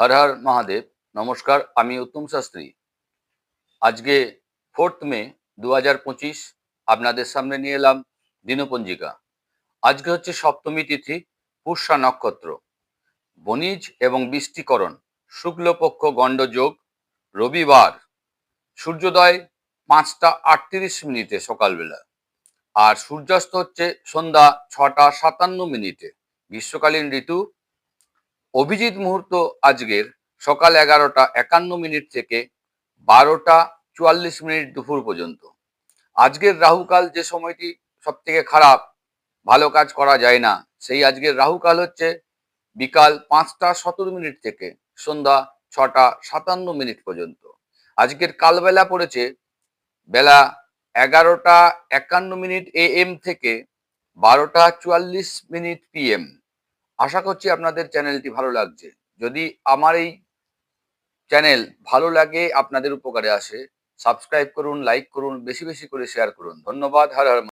হর হর মহাদেব। নমস্কার, আমি উত্তম শাস্ত্রী। আজকে 4 মে 2025 আপনাদের সামনে নিয়ে এলাম দিনপঞ্জিকা। আজকে হচ্ছে সপ্তমী তিথি, পুষ্যা নক্ষত্র, বণিজ এবং বৃষ্টিকরণ, শুক্লপক্ষ গণ্ডযোগ, রবিবার, সূর্যোদয় 5টা 38 মিনিটে সকালবেলা, আর সূর্যাস্ত হচ্ছে সন্ধ্যা 6টা 57 মিনিটে। গ্রীষ্মকালীন ঋতু। অভিজিৎ মুহূর্ত আজকের সকাল 11টা 51 মিনিট থেকে 12টা 44 মিনিট দুপুর পর্যন্ত। আজকের রাহুকাল, যে সময়টি সব থেকে খারাপ, ভালো কাজ করা যায় না, সেই আজকের রাহুকাল হচ্ছে বিকাল 5টা 17 মিনিট থেকে সন্ধ্যা 6টা 57 মিনিট পর্যন্ত। আজকের কালবেলা পড়েছে বেলা 11টা 51 মিনিট AM থেকে 12টা 44 মিনিট PM। আশা করছি আপনাদের চ্যানেলটি ভালো লাগছে। যদি আমার এই চ্যানেল ভালো লাগে, আপনাদের উপকারে আসে, সাবস্ক্রাইব করুন, লাইক করুন, বেশি বেশি করে শেয়ার করুন। ধন্যবাদ। হর হর